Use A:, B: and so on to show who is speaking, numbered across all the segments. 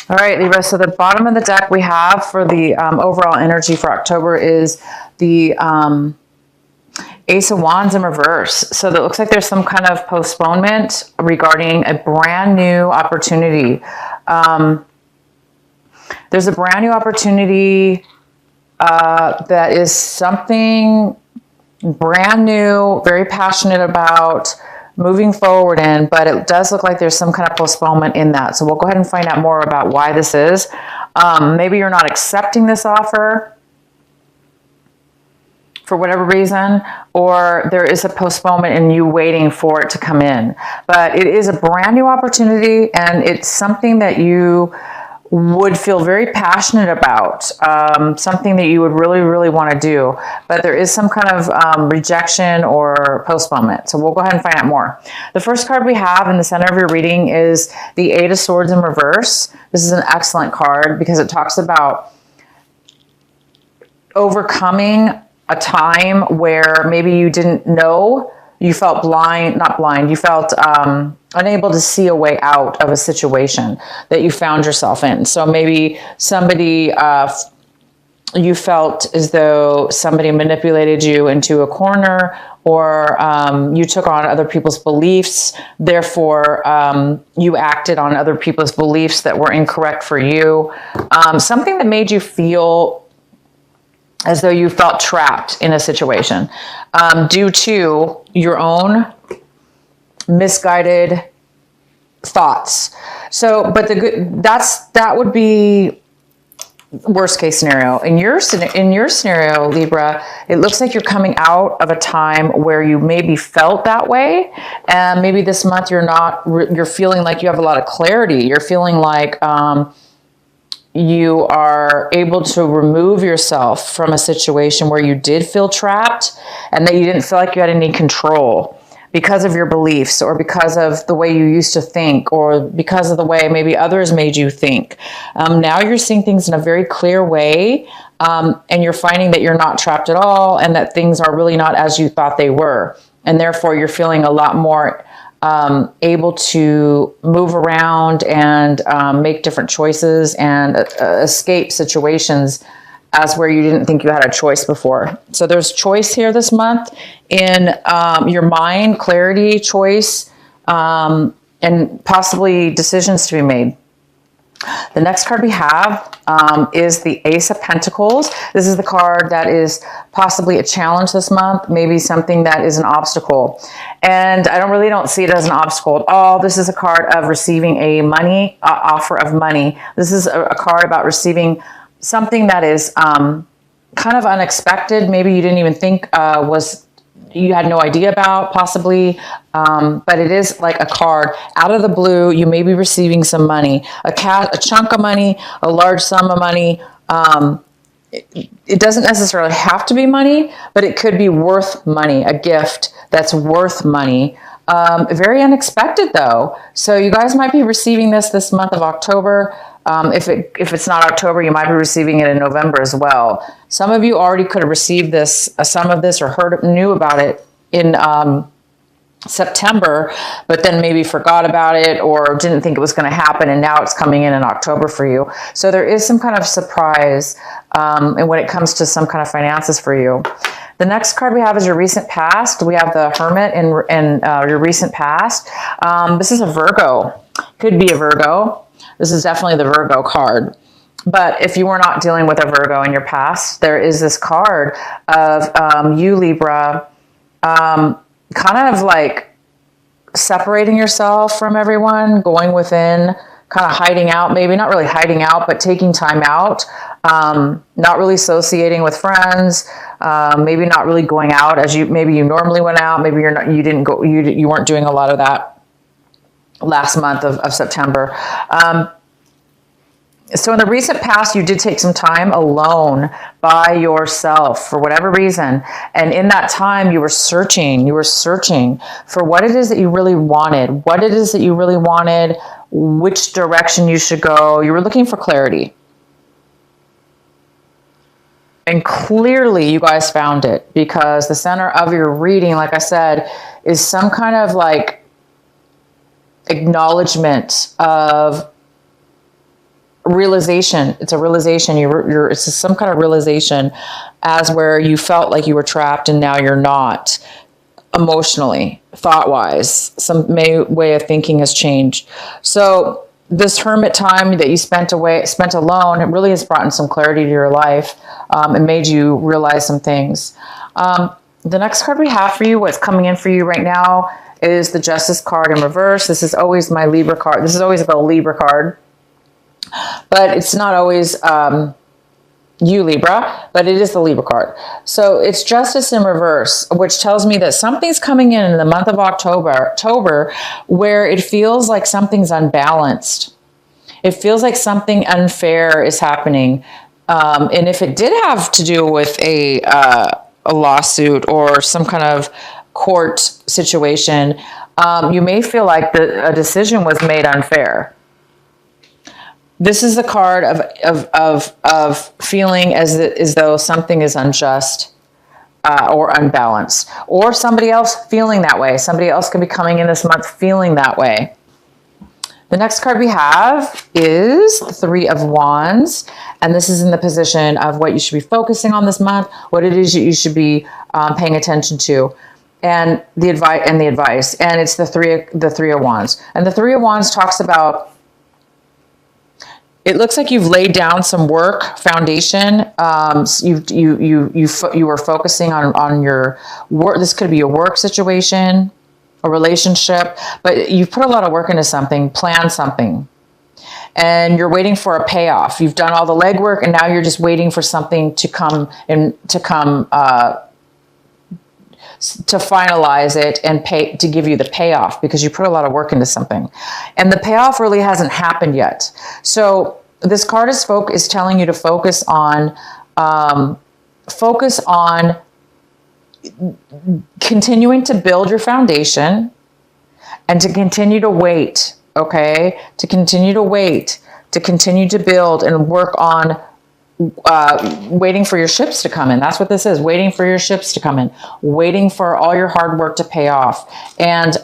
A: All right, Libra. So the bottom of the deck we have for the overall energy for October is the Ace of Wands in reverse. So that looks like there's some kind of postponement regarding a brand new opportunity. There's a brand new opportunity that is something brand new, very passionate about, moving forward in, but it does look like there's some kind of postponement in that. So we'll go ahead and find out more about why this is. Maybe you're not accepting this offer for whatever reason, or there is a postponement in you waiting for it to come in. But it is a brand new opportunity, and it's something that you would feel very passionate about, something that you would really, really want to do. But there is some kind of rejection or postponement. So we'll go ahead and find out more. The first card we have in the center of your reading is the Eight of Swords in reverse. This is an excellent card because it talks about overcoming a time where maybe you didn't know, you felt blind, not blind, you felt unable to see a way out of a situation that you found yourself in. So maybe somebody, you felt as though somebody manipulated you into a corner, or you took on other people's beliefs. Therefore, you acted on other people's beliefs that were incorrect for you. Something that made you feel as though you felt trapped in a situation due to your own misguided thoughts. So, but that would be worst case scenario. In your scenario, Libra, it looks like you're coming out of a time where you maybe felt that way, and maybe this month you're feeling like you have a lot of clarity. You're feeling like you are able to remove yourself from a situation where you did feel trapped and that you didn't feel like you had any control because of your beliefs, or because of the way you used to think, or because of the way maybe others made you think. Now you're seeing things in a very clear way, and you're finding that you're not trapped at all, and that things are really not as you thought they were. And therefore you're feeling a lot more able to move around and make different choices and escape situations as where you didn't think you had a choice before. So there's choice here this month in your mind, clarity, choice, and possibly decisions to be made. The next card we have is the Ace of Pentacles. This is the card that is possibly a challenge this month, maybe something that is an obstacle. And I don't see it as an obstacle at all. This is a card of receiving a offer of money. This is a card about receiving something that is kind of unexpected. Maybe you didn't even think you had no idea about, possibly, but it is like a card out of the blue. You may be receiving some money, a chunk of money, a large sum of money. It doesn't necessarily have to be money, but it could be worth money, a gift that's worth money. Very unexpected though. So you guys might be receiving this month of October. If it's not October, you might be receiving it in November as well. Some of you already could have received some of this, or knew about it in September, but then maybe forgot about it or didn't think it was going to happen, and now it's coming in October for you. So there is some kind of surprise and when it comes to some kind of finances for you. The next card we have is your recent past. We have the Hermit in your recent past. This is a Virgo. Could be a Virgo. This is definitely the Virgo card. But if you were not dealing with a Virgo in your past, there is this card of you, Libra, kind of like separating yourself from everyone, going within, kind of hiding out, maybe not really hiding out, but taking time out, not really associating with friends, maybe not really going out as maybe you normally went out. Maybe you weren't doing a lot of that last month of September. So in the recent past, you did take some time alone by yourself for whatever reason. And in that time, you were searching for what it is that you really wanted, which direction you should go. You were looking for clarity. And clearly you guys found it, because the center of your reading, like I said, is some kind of like acknowledgement of realization. It's a realization. It's some kind of realization, as where you felt like you were trapped and now you're not, emotionally, thought-wise. Some way of thinking has changed. So this hermit time that you spent alone, it really has brought in some clarity to your life, and made you realize some things. The next card we have for you, what's coming in for you right now, is the Justice card in reverse. This is always my Libra card. This is always the Libra card. But it's not always you, Libra, but it is the Libra card. So it's Justice in reverse, which tells me that something's coming in the month of October, where it feels like something's unbalanced. It feels like something unfair is happening. And if it did have to do with a lawsuit or some kind of court situation, you may feel like a decision was made unfair. This is the card of feeling as though something is unjust or unbalanced, or somebody else feeling that way. Somebody else could be coming in this month feeling that way. The next card we have is the Three of Wands, and this is in the position of what you should be focusing on this month, what it is that you should be paying attention to, and the advice. And it's the Three of Wands, and the Three of Wands talks about. It looks like you've laid down some work foundation. You were focusing on your work. This could be a work situation, a relationship, but you've put a lot of work into something, planned something, and you're waiting for a payoff. You've done all the legwork, and now you're just waiting for something to come to finalize it and to give you the payoff, because you put a lot of work into something, and the payoff really hasn't happened yet. So this card is telling you to focus on continuing to build your foundation, and to continue to wait. Okay, to continue to wait, to continue to build and work on waiting for your ships to come in. That's what this is, waiting for your ships to come in, waiting for all your hard work to pay off. And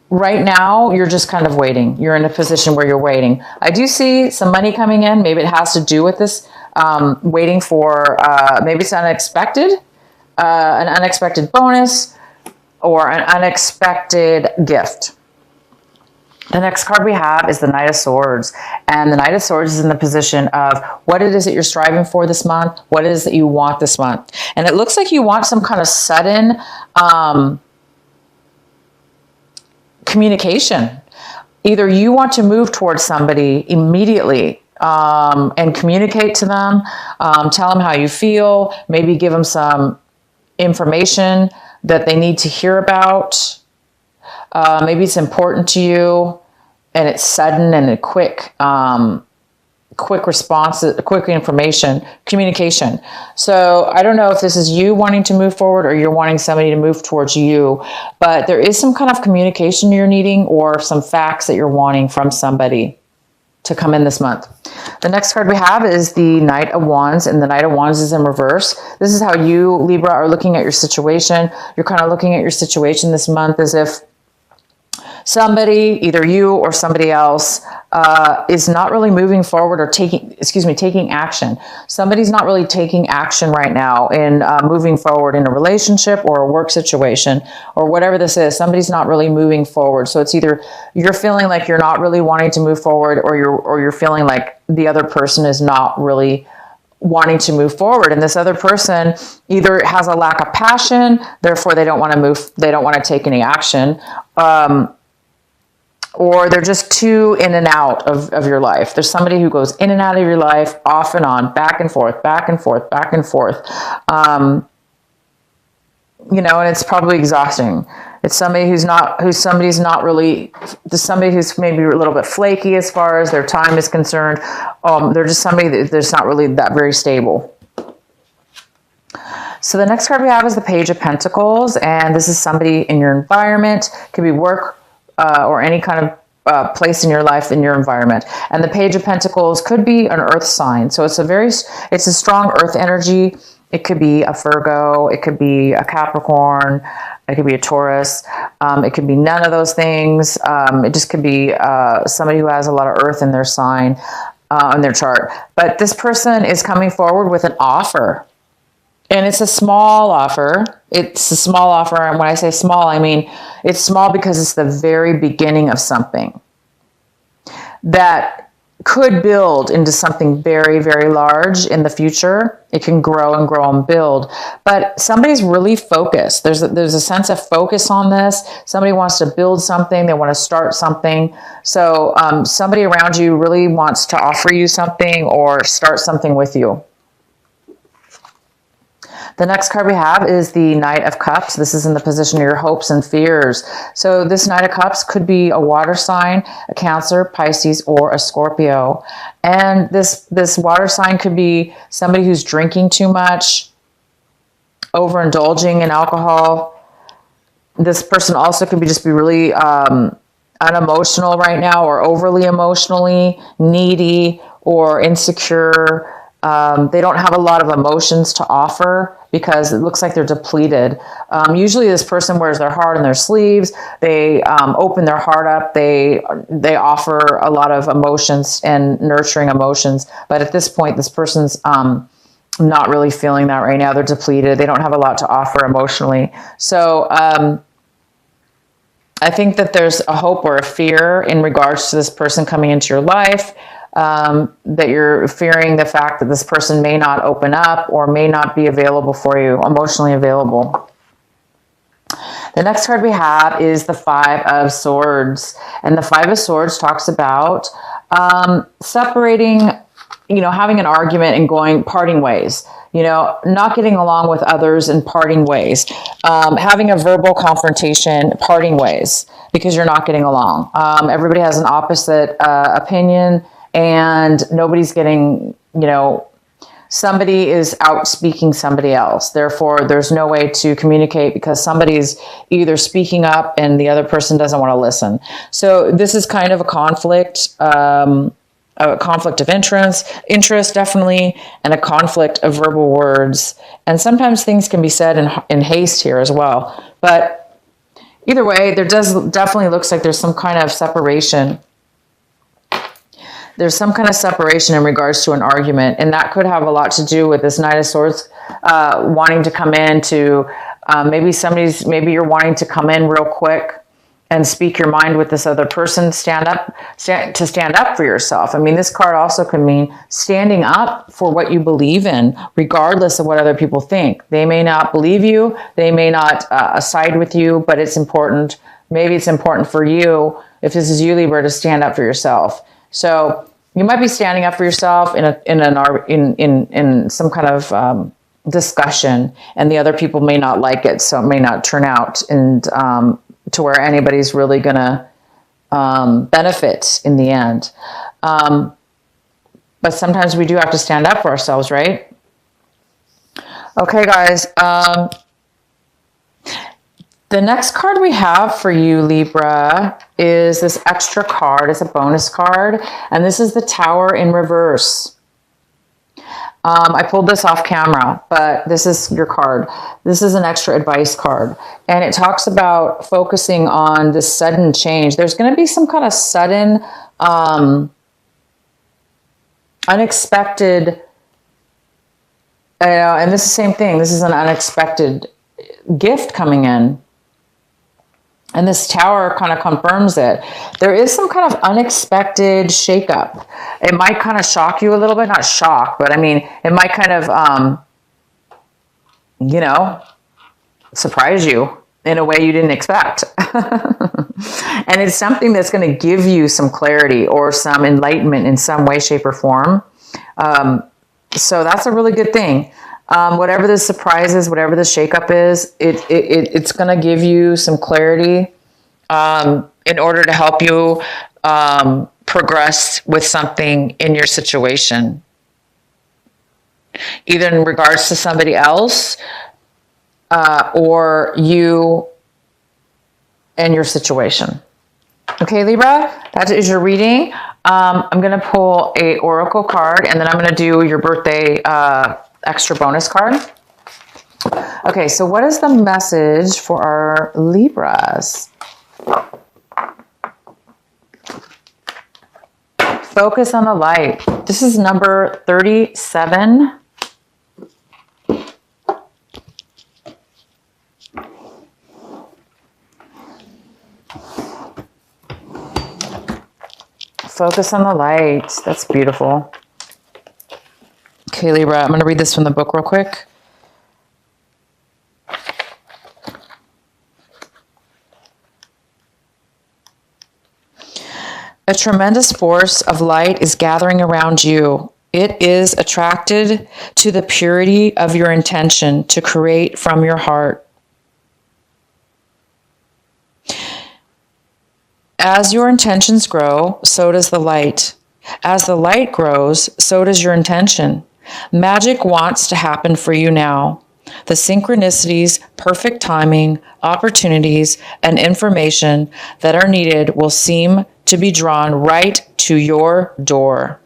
A: right now, you're just kind of waiting. You're in a position where you're waiting. I do see some money coming in. Maybe it has to do with this, waiting for, maybe it's unexpected, an unexpected bonus, or an unexpected gift. The next card we have is the Knight of Swords. And the Knight of Swords is in the position of what it is that you're striving for this month, what it is that you want this month. And it looks like you want some kind of sudden communication. Either you want to move towards somebody immediately and communicate to them, tell them how you feel, maybe give them some information that they need to hear about. Maybe it's important to you, and it's sudden and a quick response, quick information, communication. So I don't know if this is you wanting to move forward or you're wanting somebody to move towards you, but there is some kind of communication you're needing, or some facts that you're wanting from somebody to come in this month. The next card we have is the Knight of Wands, and the Knight of Wands is in reverse. This is how you, Libra, are looking at your situation. You're kind of looking at your situation this month as if somebody, either you or somebody else, is not really moving forward or taking action. Somebody's not really taking action right now in moving forward in a relationship or a work situation or whatever this is. Somebody's not really moving forward. So it's either you're feeling like you're not really wanting to move forward, or you're feeling like the other person is not really wanting to move forward. And this other person either has a lack of passion, therefore they don't want to move, they don't want to take any action, or they're just too in and out of your life. There's somebody who goes in and out of your life, off and on, back and forth, back and forth, back and forth. And it's probably exhausting. It's somebody who's maybe a little bit flaky as far as their time is concerned. They're just somebody that's not really that very stable. So the next card we have is the Page of Pentacles, and this is somebody in your environment. It could be work, or any kind of place in your life, in your environment. And the Page of Pentacles could be an earth sign. So it's a strong earth energy. It could be a Virgo. It could be a Capricorn. It could be a Taurus. It could be none of those things. It just could be somebody who has a lot of earth in their sign, in their chart. But this person is coming forward with an offer. And it's a small offer. It's a small offer. And when I say small, I mean it's small because it's the very beginning of something that could build into something very, very large in the future. It can grow and grow and build. But somebody's really focused. There's a sense of focus on this. Somebody wants to build something. They want to start something. So somebody around you really wants to offer you something or start something with you. The next card we have is the Knight of Cups. This is in the position of your hopes and fears. So this Knight of Cups could be a water sign, a Cancer, Pisces, or a Scorpio. And this water sign could be somebody who's drinking too much, overindulging in alcohol. This person also could be really unemotional right now, or overly emotionally needy or insecure. They don't have a lot of emotions to offer because it looks like they're depleted. Usually this person wears their heart on their sleeves. They open their heart up. They offer a lot of emotions and nurturing emotions. But at this point, this person's not really feeling that right now. They're depleted. They don't have a lot to offer emotionally. So I think that there's a hope or a fear in regards to this person coming into your life. That you're fearing the fact that this person may not open up or may not be available for you, emotionally available. The next card we have is the Five of Swords. And the Five of Swords talks about separating, having an argument and parting ways. Not getting along with others and parting ways. Having a verbal confrontation, parting ways, because you're not getting along. Everybody has an opposite opinion. And nobody's getting, somebody is outspeaking somebody else. Therefore, there's no way to communicate because somebody's either speaking up and the other person doesn't want to listen. So this is kind of a conflict of interest definitely, and a conflict of verbal words. And sometimes things can be said in haste here as well. But either way, there definitely looks like there's some kind of separation. There's some kind of separation in regards to an argument, and that could have a lot to do with this Knight of Swords wanting to come in to maybe you're wanting to come in real quick and speak your mind with this other person. Stand up for yourself. I mean, this card also could mean standing up for what you believe in, regardless of what other people think. They may not believe you, they may not side with you, but it's important. Maybe it's important for you, if this is you, Libra, to stand up for yourself. So you might be standing up for yourself in some kind of discussion, and the other people may not like it, so it may not turn out and to where anybody's really going to benefit in the end. But sometimes we do have to stand up for ourselves, right? Okay, guys. The next card we have for you, Libra, is this extra card. It's a bonus card, and this is the Tower in reverse. I pulled this off camera, but this is your card. This is an extra advice card, and it talks about focusing on this sudden change. There's going to be some kind of sudden, unexpected, and this is the same thing. This is an unexpected gift coming in. And this Tower kind of confirms it. There is some kind of unexpected shakeup. It might kind of shock you a little bit. Not shock, but I mean, it might kind of, surprise you in a way you didn't expect. And it's something that's going to give you some clarity or some enlightenment in some way, shape, or form. So that's a really good thing. Whatever the surprise is, whatever the shakeup is, it's going to give you some clarity in order to help you progress with something in your situation, either in regards to somebody else or you and your situation. Okay, Libra, that is your reading. I'm going to pull a oracle card, and then I'm going to do your birthday extra bonus card. Okay, so what is the message for our Libras? Focus on the light. This is number 37. Focus on the light. That's beautiful. Okay, Libra, I'm going to read this from the book real quick. A tremendous force of light is gathering around you. It is attracted to the purity of your intention to create from your heart. As your intentions grow, so does the light. As the light grows, so does your intention. Magic wants to happen for you now. The synchronicities, perfect timing, opportunities, and information that are needed will seem to be drawn right to your door.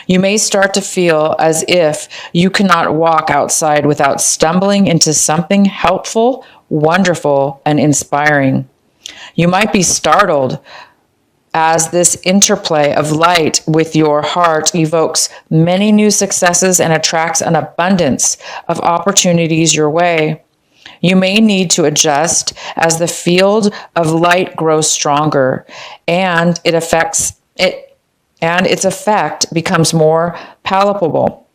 A: You may start to feel as if you cannot walk outside without stumbling into something helpful, wonderful, and inspiring. You might be startled as this interplay of light with your heart evokes many new successes and attracts an abundance of opportunities your way. You may need to adjust as the field of light grows stronger and its effect becomes more palpable.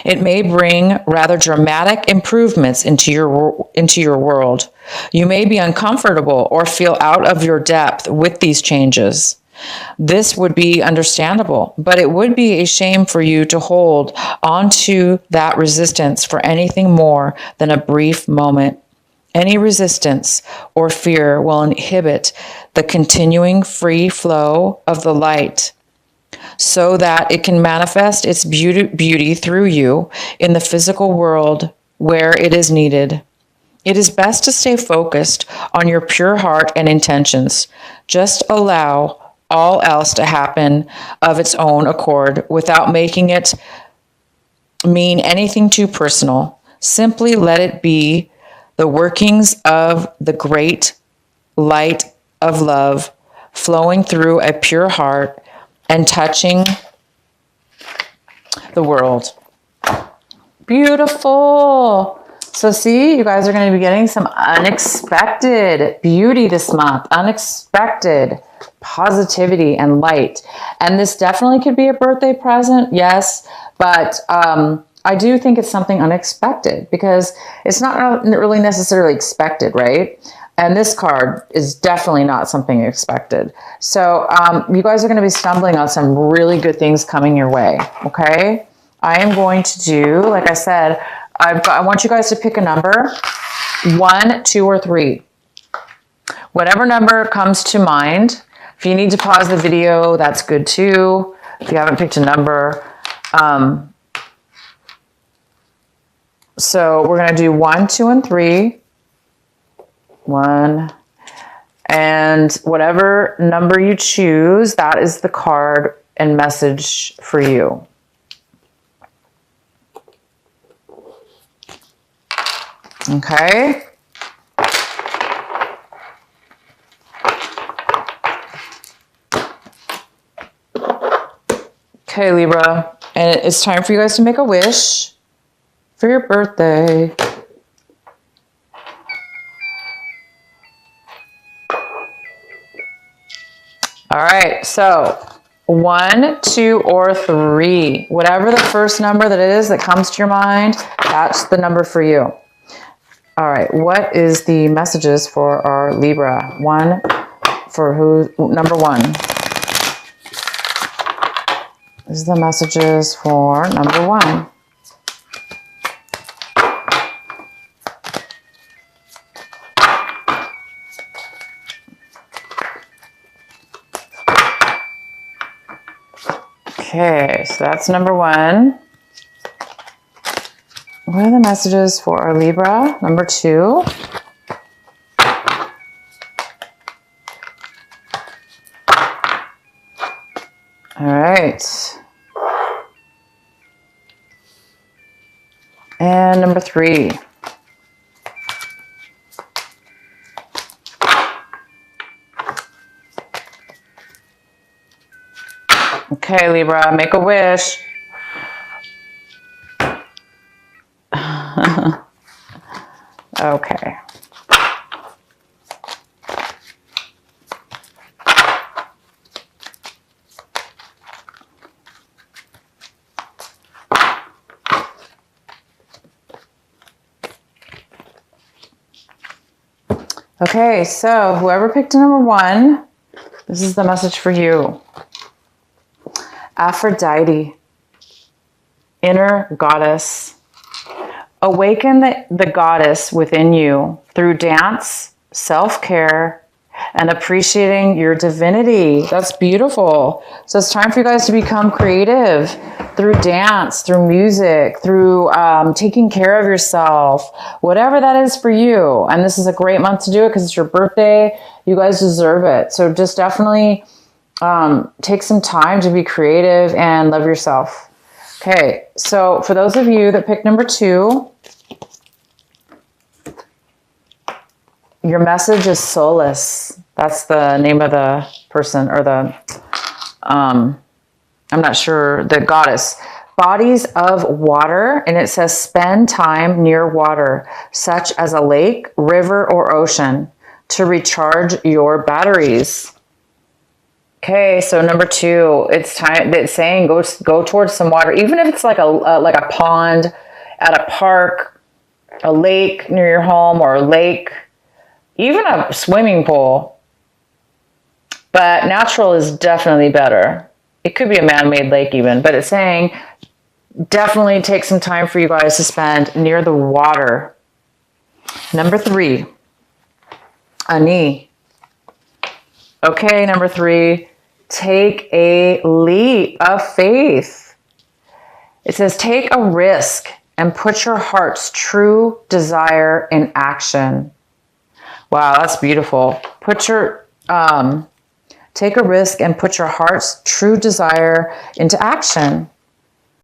A: It may bring rather dramatic improvements into your world. You may be uncomfortable or feel out of your depth with these changes. This would be understandable, but it would be a shame for you to hold onto that resistance for anything more than a brief moment. Any resistance or fear will inhibit the continuing free flow of the light, so that it can manifest its beauty through you in the physical world where it is needed. It is best to stay focused on your pure heart and intentions. Just allow all else to happen of its own accord without making it mean anything too personal. Simply let it be the workings of the great light of love flowing through a pure heart and touching the world. Beautiful. So see, you guys are going to be getting some unexpected beauty this month, unexpected positivity and light. And this definitely could be a birthday present, yes, but I do think it's something unexpected because it's not really necessarily expected, right? And this card is definitely not something expected. So you guys are going to be stumbling on some really good things coming your way, okay? I am going to do, like I said, I want you guys to pick a number, 1, 2, or 3. Whatever number comes to mind. If you need to pause the video, that's good too. If you haven't picked a number. So we're going to do 1, 2, and 3. 1, and whatever number you choose, that is the card and message for you. Okay. Okay, Libra, and it's time for you guys to make a wish for your birthday. All right, so 1, 2, or 3. Whatever the first number that it is that comes to your mind, that's the number for you. All right, what is the messages for our Libra? Number 1. This is the messages for number 1. Okay, so that's number 1. What are the messages for our Libra? Number 2. All right. And then number 3. Okay, Libra, make a wish. Okay. Okay, so whoever picked number 1, this is the message for you. Aphrodite, inner goddess. Awaken the goddess within you through dance, self-care, and appreciating your divinity. That's beautiful. So it's time for you guys to become creative through dance, through music, through taking care of yourself, whatever that is for you. And this is a great month to do it because it's your birthday. You guys deserve it. So just definitely take some time to be creative and love yourself. Okay, so for those of you that picked number 2, your message is solace. That's the name of the person, or the, I'm not sure, the goddess. Bodies of water, and it says spend time near water, such as a lake, river, or ocean, to recharge your batteries. Okay, so number 2, it's time. It's saying go towards some water, even if it's like a pond, at a park, a lake near your home, or a lake, even a swimming pool. But natural is definitely better. It could be a man-made lake even, but it's saying definitely take some time for you guys to spend near the water. Number 3, Ani. Okay, number 3, take a leap of faith. It says take a risk and put your heart's true desire in action. Wow, that's beautiful. Put your take a risk and put your heart's true desire into action.